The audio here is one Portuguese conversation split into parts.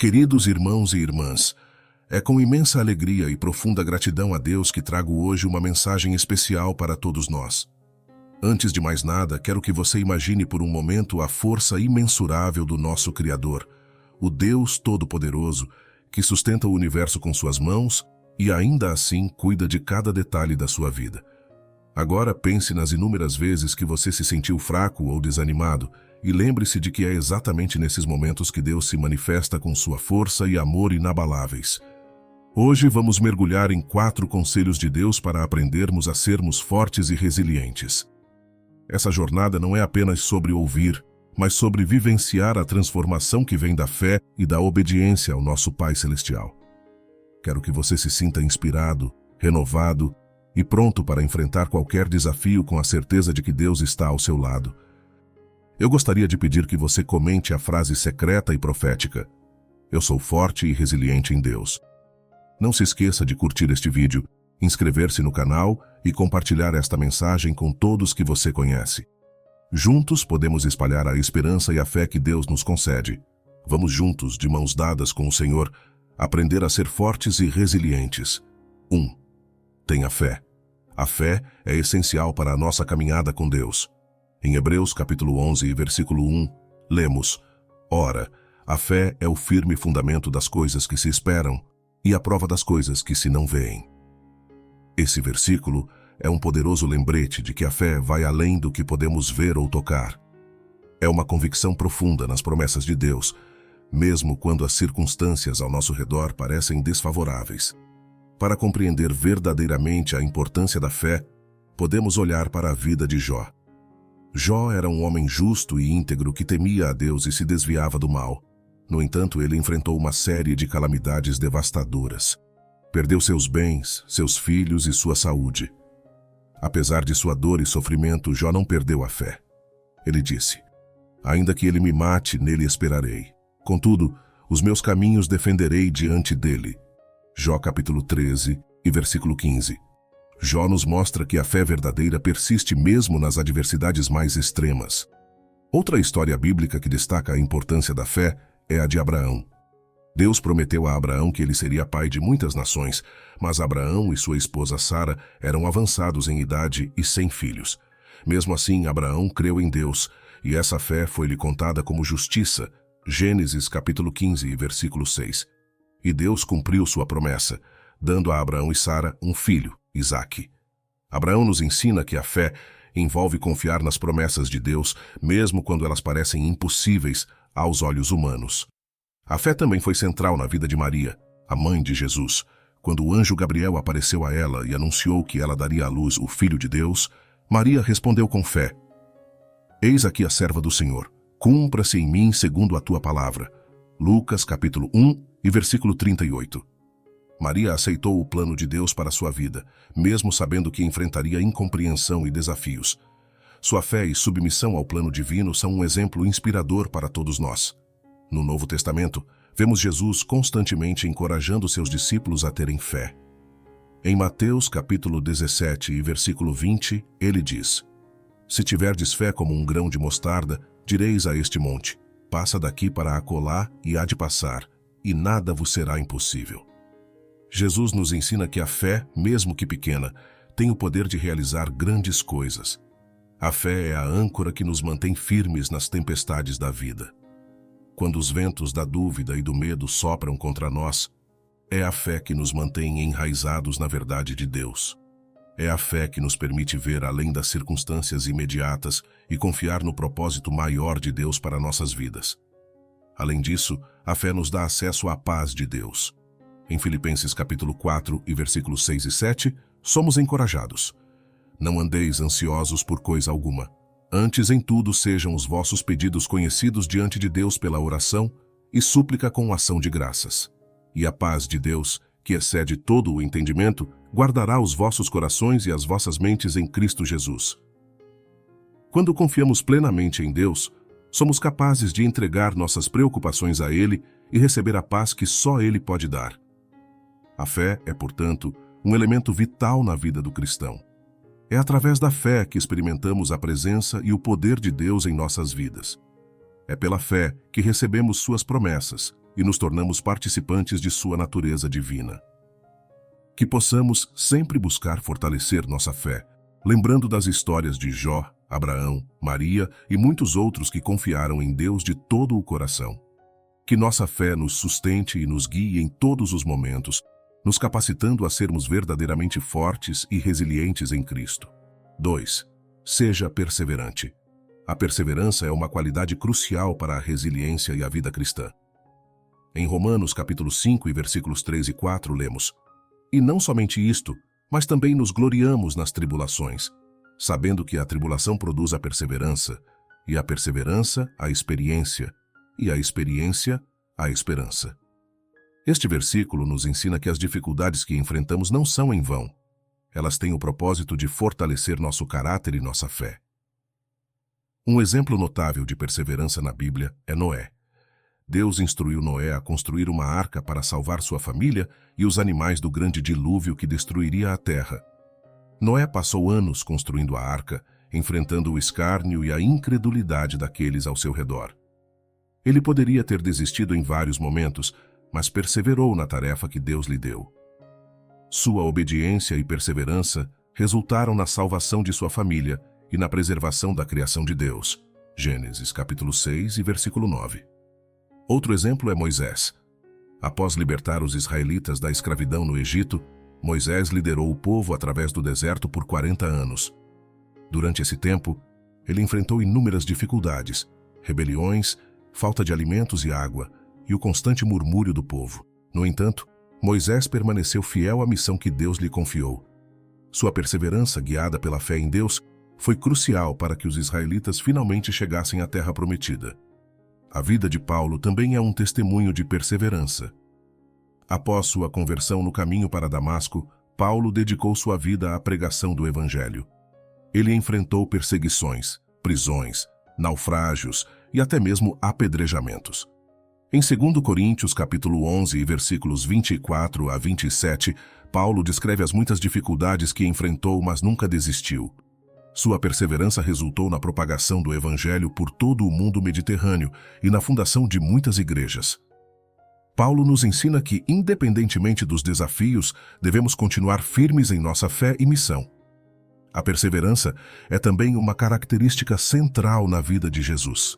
Queridos irmãos e irmãs, é com imensa alegria e profunda gratidão a Deus que trago hoje uma mensagem especial para todos nós. Antes de mais nada, quero que você imagine por um momento a força imensurável do nosso Criador, o Deus Todo-Poderoso, que sustenta o universo com suas mãos e ainda assim cuida de cada detalhe da sua vida. Agora pense nas inúmeras vezes que você se sentiu fraco ou desanimado e lembre-se de que é exatamente nesses momentos que Deus se manifesta com sua força e amor inabaláveis. Hoje vamos mergulhar em 4 conselhos de Deus para aprendermos a sermos fortes e resilientes. Essa jornada não é apenas sobre ouvir, mas sobre vivenciar a transformação que vem da fé e da obediência ao nosso Pai Celestial. Quero que você se sinta inspirado, renovado e pronto para enfrentar qualquer desafio com a certeza de que Deus está ao seu lado. Eu gostaria de pedir que você comente a frase secreta e profética: "Eu sou forte e resiliente em Deus". Não se esqueça de curtir este vídeo, inscrever-se no canal e compartilhar esta mensagem com todos que você conhece. Juntos podemos espalhar a esperança e a fé que Deus nos concede. Vamos juntos, de mãos dadas com o Senhor, aprender a ser fortes e resilientes. 1. Tenha fé. A fé é essencial para a nossa caminhada com Deus. Em Hebreus capítulo 11, versículo 1, lemos: "Ora, a fé é o firme fundamento das coisas que se esperam e a prova das coisas que se não veem." Esse versículo é um poderoso lembrete de que a fé vai além do que podemos ver ou tocar. É uma convicção profunda nas promessas de Deus, mesmo quando as circunstâncias ao nosso redor parecem desfavoráveis. Para compreender verdadeiramente a importância da fé, podemos olhar para a vida de Jó. Jó era um homem justo e íntegro que temia a Deus e se desviava do mal. No entanto, ele enfrentou uma série de calamidades devastadoras. Perdeu seus bens, seus filhos e sua saúde. Apesar de sua dor e sofrimento, Jó não perdeu a fé. Ele disse: "Ainda que ele me mate, nele esperarei. Contudo, os meus caminhos defenderei diante dele." Jó capítulo 13 e versículo 15. Jó nos mostra que a fé verdadeira persiste mesmo nas adversidades mais extremas. Outra história bíblica que destaca a importância da fé é a de Abraão. Deus prometeu a Abraão que ele seria pai de muitas nações, mas Abraão e sua esposa Sara eram avançados em idade e sem filhos. Mesmo assim, Abraão creu em Deus, e essa fé foi-lhe contada como justiça. Gênesis capítulo 15, versículo 6. E Deus cumpriu sua promessa, dando a Abraão e Sara um filho, Isaque. Abraão nos ensina que a fé envolve confiar nas promessas de Deus, mesmo quando elas parecem impossíveis aos olhos humanos. A fé também foi central na vida de Maria, a mãe de Jesus. Quando o anjo Gabriel apareceu a ela e anunciou que ela daria à luz o Filho de Deus, Maria respondeu com fé: "Eis aqui a serva do Senhor, cumpra-se em mim segundo a tua palavra." Lucas capítulo 1 e versículo 38. Maria aceitou o plano de Deus para sua vida, mesmo sabendo que enfrentaria incompreensão e desafios. Sua fé e submissão ao plano divino são um exemplo inspirador para todos nós. No Novo Testamento, vemos Jesus constantemente encorajando seus discípulos a terem fé. Em Mateus capítulo 17 e versículo 20, ele diz: "Se tiverdes fé como um grão de mostarda, direis a este monte: passa daqui para acolá, e há de passar, e nada vos será impossível." Jesus nos ensina que a fé, mesmo que pequena, tem o poder de realizar grandes coisas. A fé é a âncora que nos mantém firmes nas tempestades da vida. Quando os ventos da dúvida e do medo sopram contra nós, é a fé que nos mantém enraizados na verdade de Deus. É a fé que nos permite ver além das circunstâncias imediatas e confiar no propósito maior de Deus para nossas vidas. Além disso, a fé nos dá acesso à paz de Deus. Em Filipenses capítulo 4 e versículos 6 e 7, somos encorajados: "Não andeis ansiosos por coisa alguma. Antes em tudo sejam os vossos pedidos conhecidos diante de Deus pela oração e súplica com ação de graças. E a paz de Deus, que excede todo o entendimento, guardará os vossos corações e as vossas mentes em Cristo Jesus." Quando confiamos plenamente em Deus, somos capazes de entregar nossas preocupações a Ele e receber a paz que só Ele pode dar. A fé é, portanto, um elemento vital na vida do cristão. É através da fé que experimentamos a presença e o poder de Deus em nossas vidas. É pela fé que recebemos suas promessas, e nos tornamos participantes de sua natureza divina. Que possamos sempre buscar fortalecer nossa fé, lembrando das histórias de Jó, Abraão, Maria e muitos outros que confiaram em Deus de todo o coração. Que nossa fé nos sustente e nos guie em todos os momentos, nos capacitando a sermos verdadeiramente fortes e resilientes em Cristo. 2. Seja perseverante. A perseverança é uma qualidade crucial para a resiliência e a vida cristã. Em Romanos capítulo 5 e versículos 3 e 4 lemos: E não somente isto, mas também nos gloriamos nas tribulações, sabendo que a tribulação produz a perseverança, e a perseverança a experiência, e a experiência a esperança. Este versículo nos ensina que as dificuldades que enfrentamos não são em vão. Elas têm o propósito de fortalecer nosso caráter e nossa fé. Um exemplo notável de perseverança na Bíblia é Noé. Deus instruiu Noé a construir uma arca para salvar sua família e os animais do grande dilúvio que destruiria a terra. Noé passou anos construindo a arca, enfrentando o escárnio e a incredulidade daqueles ao seu redor. Ele poderia ter desistido em vários momentos, mas perseverou na tarefa que Deus lhe deu. Sua obediência e perseverança resultaram na salvação de sua família e na preservação da criação de Deus. Gênesis capítulo 6 e versículo 9. Outro exemplo é Moisés. Após libertar os israelitas da escravidão no Egito, Moisés liderou o povo através do deserto por 40 anos. Durante esse tempo, ele enfrentou inúmeras dificuldades, rebeliões, falta de alimentos e água, e o constante murmúrio do povo. No entanto, Moisés permaneceu fiel à missão que Deus lhe confiou. Sua perseverança, guiada pela fé em Deus, foi crucial para que os israelitas finalmente chegassem à terra prometida. A vida de Paulo também é um testemunho de perseverança. Após sua conversão no caminho para Damasco, Paulo dedicou sua vida à pregação do Evangelho. Ele enfrentou perseguições, prisões, naufrágios e até mesmo apedrejamentos. Em 2 Coríntios capítulo 11 e versículos 24 a 27, Paulo descreve as muitas dificuldades que enfrentou, mas nunca desistiu. Sua perseverança resultou na propagação do Evangelho por todo o mundo mediterrâneo e na fundação de muitas igrejas. Paulo nos ensina que, independentemente dos desafios, devemos continuar firmes em nossa fé e missão. A perseverança é também uma característica central na vida de Jesus.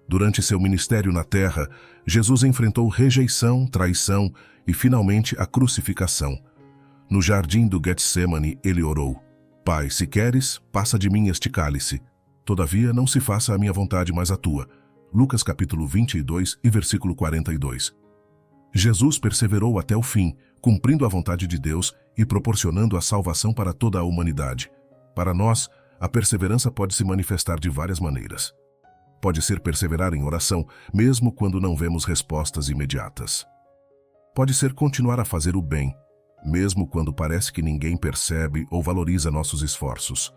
Durante seu ministério na terra, Jesus enfrentou rejeição, traição e, finalmente, a crucificação. No jardim do Getsêmani, ele orou: Pai, se queres, passa de mim este cálice. Todavia, não se faça a minha vontade, mas a tua. Lucas capítulo 22 e versículo 42. Jesus perseverou até o fim, cumprindo a vontade de Deus e proporcionando a salvação para toda a humanidade. Para nós, a perseverança pode se manifestar de várias maneiras. Pode ser perseverar em oração, mesmo quando não vemos respostas imediatas. Pode ser continuar a fazer o bem, mesmo quando parece que ninguém percebe ou valoriza nossos esforços.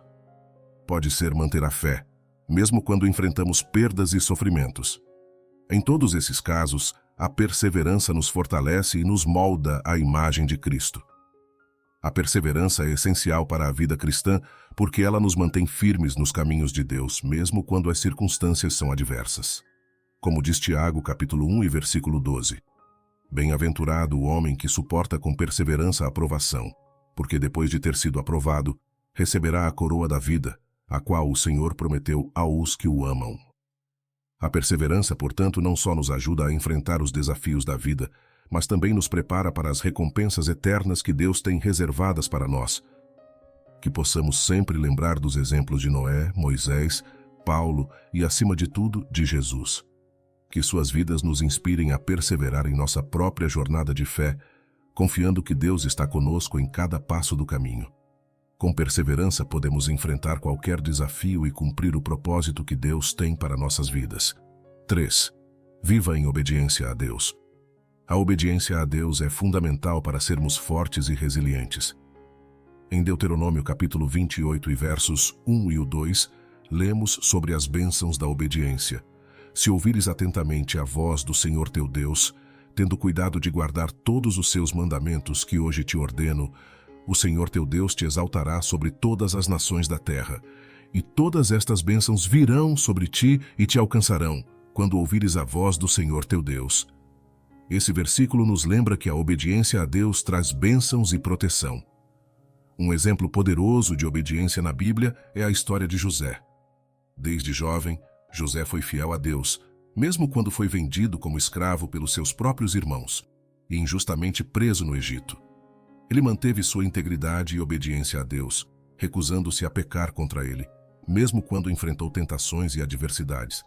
Pode ser manter a fé, mesmo quando enfrentamos perdas e sofrimentos. Em todos esses casos, a perseverança nos fortalece e nos molda à imagem de Cristo. A perseverança é essencial para a vida cristã porque ela nos mantém firmes nos caminhos de Deus, mesmo quando as circunstâncias são adversas. Como diz Tiago, capítulo 1 e versículo 12. Bem-aventurado o homem que suporta com perseverança a aprovação, porque depois de ter sido aprovado, receberá a coroa da vida, a qual o Senhor prometeu aos que o amam. A perseverança, portanto, não só nos ajuda a enfrentar os desafios da vida, mas também nos prepara para as recompensas eternas que Deus tem reservadas para nós. Que possamos sempre lembrar dos exemplos de Noé, Moisés, Paulo e, acima de tudo, de Jesus. Que suas vidas nos inspirem a perseverar em nossa própria jornada de fé, confiando que Deus está conosco em cada passo do caminho. Com perseverança podemos enfrentar qualquer desafio e cumprir o propósito que Deus tem para nossas vidas. 3. Viva em obediência a Deus. A obediência a Deus é fundamental para sermos fortes e resilientes. Em Deuteronômio capítulo 28 e versos 1 e 2, lemos sobre as bênçãos da obediência. Se ouvires atentamente a voz do Senhor teu Deus, tendo cuidado de guardar todos os seus mandamentos que hoje te ordeno, o Senhor teu Deus te exaltará sobre todas as nações da terra, e todas estas bênçãos virão sobre ti e te alcançarão, quando ouvires a voz do Senhor teu Deus. Esse versículo nos lembra que a obediência a Deus traz bênçãos e proteção. Um exemplo poderoso de obediência na Bíblia é a história de José. Desde jovem, José foi fiel a Deus, mesmo quando foi vendido como escravo pelos seus próprios irmãos e injustamente preso no Egito. Ele manteve sua integridade e obediência a Deus, recusando-se a pecar contra ele, mesmo quando enfrentou tentações e adversidades.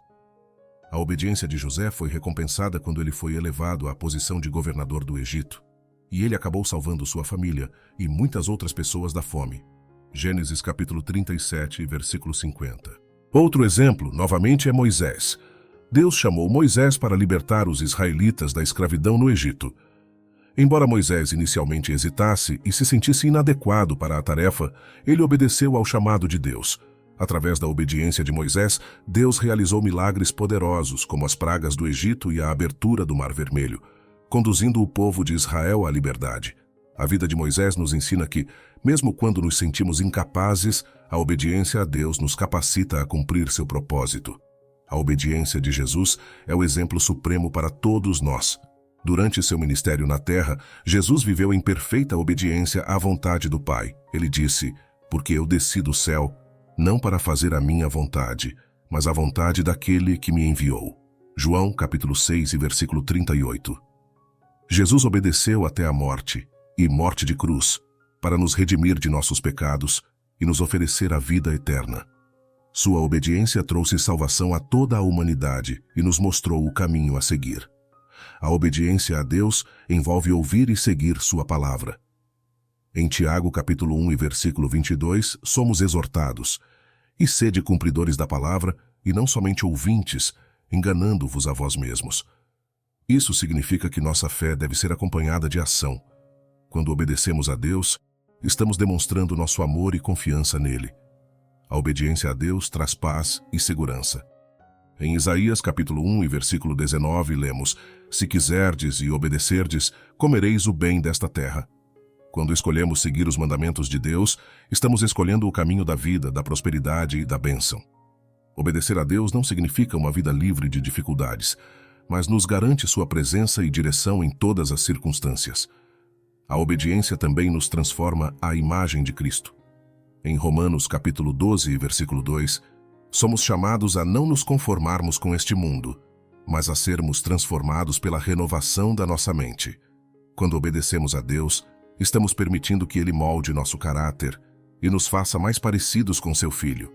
A obediência de José foi recompensada quando ele foi elevado à posição de governador do Egito, e ele acabou salvando sua família e muitas outras pessoas da fome. Gênesis capítulo 37, versículo 50. Outro exemplo, novamente, é Moisés. Deus chamou Moisés para libertar os israelitas da escravidão no Egito. Embora Moisés inicialmente hesitasse e se sentisse inadequado para a tarefa, ele obedeceu ao chamado de Deus. Através da obediência de Moisés, Deus realizou milagres poderosos, como as pragas do Egito e a abertura do Mar Vermelho, conduzindo o povo de Israel à liberdade. A vida de Moisés nos ensina que, mesmo quando nos sentimos incapazes, a obediência a Deus nos capacita a cumprir seu propósito. A obediência de Jesus é o exemplo supremo para todos nós. Durante seu ministério na terra, Jesus viveu em perfeita obediência à vontade do Pai. Ele disse: "Porque eu desci do céu, não para fazer a minha vontade, mas a vontade daquele que me enviou." João, capítulo 6, versículo 38. Jesus obedeceu até a morte, e morte de cruz, para nos redimir de nossos pecados e nos oferecer a vida eterna. Sua obediência trouxe salvação a toda a humanidade e nos mostrou o caminho a seguir. A obediência a Deus envolve ouvir e seguir sua palavra. Em Tiago, capítulo 1, versículo 22, somos exortados: "E sede cumpridores da palavra, e não somente ouvintes, enganando-vos a vós mesmos." Isso significa que nossa fé deve ser acompanhada de ação. Quando obedecemos a Deus, estamos demonstrando nosso amor e confiança nele. A obediência a Deus traz paz e segurança. Em Isaías capítulo 1, versículo 19, lemos: "Se quiserdes e obedecerdes, comereis o bem desta terra." Quando escolhemos seguir os mandamentos de Deus, estamos escolhendo o caminho da vida, da prosperidade e da bênção. Obedecer a Deus não significa uma vida livre de dificuldades, mas nos garante sua presença e direção em todas as circunstâncias. A obediência também nos transforma à imagem de Cristo. Em Romanos capítulo 12, versículo 2, somos chamados a não nos conformarmos com este mundo, mas a sermos transformados pela renovação da nossa mente. Quando obedecemos a Deus, estamos permitindo que Ele molde nosso caráter e nos faça mais parecidos com seu Filho.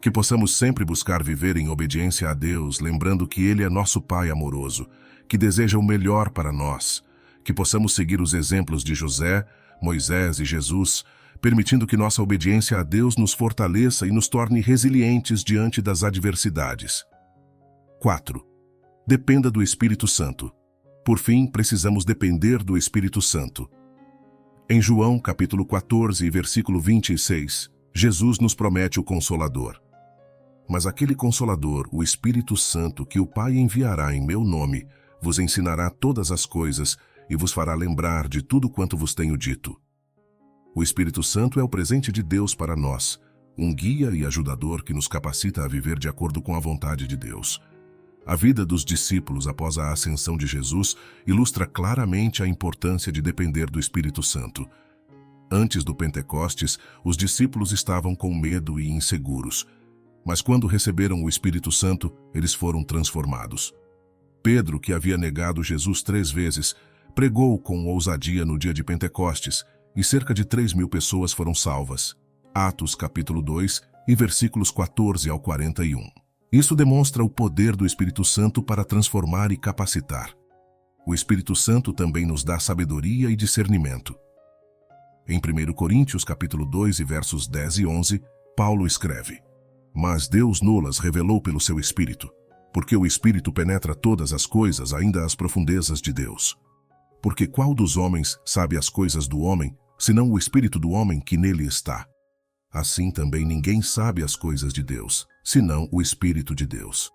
Que possamos sempre buscar viver em obediência a Deus, lembrando que Ele é nosso Pai amoroso, que deseja o melhor para nós. Que possamos seguir os exemplos de José, Moisés e Jesus, permitindo que nossa obediência a Deus nos fortaleça e nos torne resilientes diante das adversidades. 4. Dependa do Espírito Santo. Por fim, precisamos depender do Espírito Santo. Em João, capítulo 14, versículo 26, Jesus nos promete o Consolador. "Mas aquele Consolador, o Espírito Santo, que o Pai enviará em meu nome, vos ensinará todas as coisas e vos fará lembrar de tudo quanto vos tenho dito." O Espírito Santo é o presente de Deus para nós, um guia e ajudador que nos capacita a viver de acordo com a vontade de Deus. A vida dos discípulos após a ascensão de Jesus ilustra claramente a importância de depender do Espírito Santo. Antes do Pentecostes, os discípulos estavam com medo e inseguros, mas quando receberam o Espírito Santo, eles foram transformados. Pedro, que havia negado Jesus 3 vezes, pregou com ousadia no dia de Pentecostes, e cerca de 3.000 pessoas foram salvas. Atos capítulo 2, versículos 14 ao 41. Isso demonstra o poder do Espírito Santo para transformar e capacitar. O Espírito Santo também nos dá sabedoria e discernimento. Em 1 Coríntios capítulo 2, versos 10 e 11, Paulo escreve: "Mas Deus nolas revelou pelo seu Espírito, porque o Espírito penetra todas as coisas, ainda as profundezas de Deus. Porque qual dos homens sabe as coisas do homem, senão o Espírito do homem que nele está? Assim também ninguém sabe as coisas de Deus, senão o Espírito de Deus."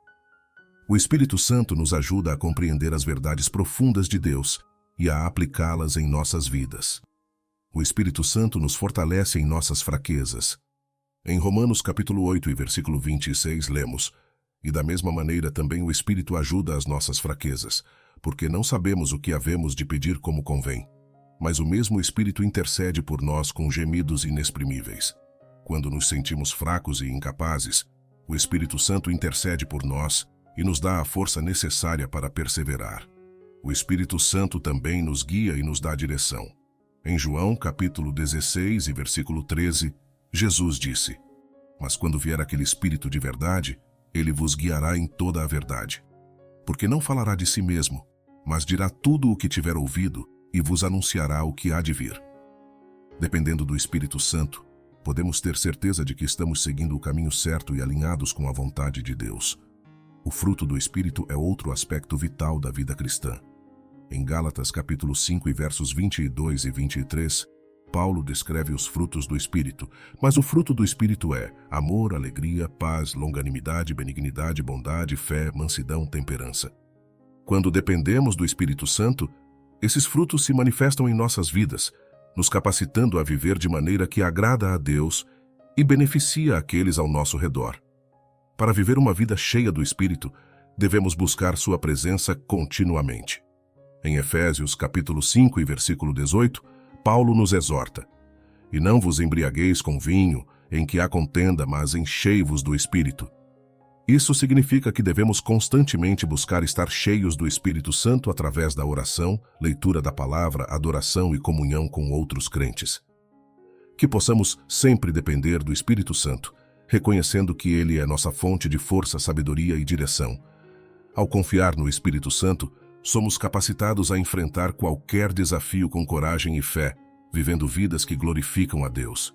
O Espírito Santo nos ajuda a compreender as verdades profundas de Deus e a aplicá-las em nossas vidas. O Espírito Santo nos fortalece em nossas fraquezas. Em Romanos capítulo 8, versículo 26, lemos: "E da mesma maneira também o Espírito ajuda as nossas fraquezas, porque não sabemos o que havemos de pedir como convém. Mas o mesmo Espírito intercede por nós com gemidos inexprimíveis. Quando nos sentimos fracos e incapazes, o Espírito Santo intercede por nós e nos dá a força necessária para perseverar. O Espírito Santo também nos guia e nos dá direção. Em João, capítulo 16 e versículo 13, Jesus disse: "Mas quando vier aquele Espírito de verdade, ele vos guiará em toda a verdade. Porque não falará de si mesmo, mas dirá tudo o que tiver ouvido e vos anunciará o que há de vir." Dependendo do Espírito Santo, podemos ter certeza de que estamos seguindo o caminho certo e alinhados com a vontade de Deus. O fruto do Espírito é outro aspecto vital da vida cristã. Em Gálatas capítulo 5 e versos 22 e 23, Paulo descreve os frutos do Espírito, mas o fruto do Espírito é amor, alegria, paz, longanimidade, benignidade, bondade, fé, mansidão, temperança. Quando dependemos do Espírito Santo, esses frutos se manifestam em nossas vidas, nos capacitando a viver de maneira que agrada a Deus e beneficia aqueles ao nosso redor. Para viver uma vida cheia do Espírito, devemos buscar sua presença continuamente. Em Efésios capítulo 5 e versículo 18, Paulo nos exorta: "E não vos embriagueis com vinho, em que há contenda, mas enchei-vos do Espírito." Isso significa que devemos constantemente buscar estar cheios do Espírito Santo através da oração, leitura da palavra, adoração e comunhão com outros crentes. Que possamos sempre depender do Espírito Santo, reconhecendo que ele é nossa fonte de força, sabedoria e direção. Ao confiar no Espírito Santo, somos capacitados a enfrentar qualquer desafio com coragem e fé, vivendo vidas que glorificam a Deus.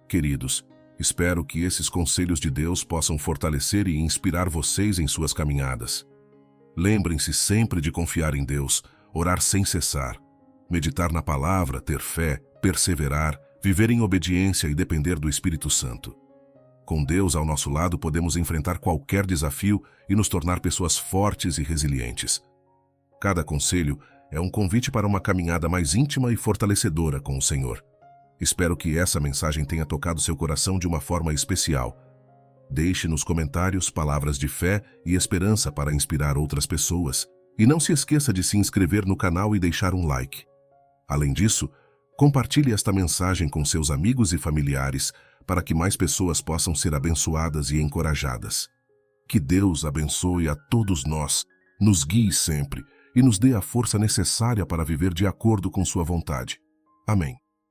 Queridos, espero que esses conselhos de Deus possam fortalecer e inspirar vocês em suas caminhadas. Lembrem-se sempre de confiar em Deus, orar sem cessar, meditar na palavra, ter fé, perseverar, viver em obediência e depender do Espírito Santo. Com Deus ao nosso lado, podemos enfrentar qualquer desafio e nos tornar pessoas fortes e resilientes. Cada conselho é um convite para uma caminhada mais íntima e fortalecedora com o Senhor. Espero que essa mensagem tenha tocado seu coração de uma forma especial. Deixe nos comentários palavras de fé e esperança para inspirar outras pessoas. E não se esqueça de se inscrever no canal e deixar um like. Além disso, compartilhe esta mensagem com seus amigos e familiares para que mais pessoas possam ser abençoadas e encorajadas. Que Deus abençoe a todos nós, nos guie sempre e nos dê a força necessária para viver de acordo com sua vontade. Amém.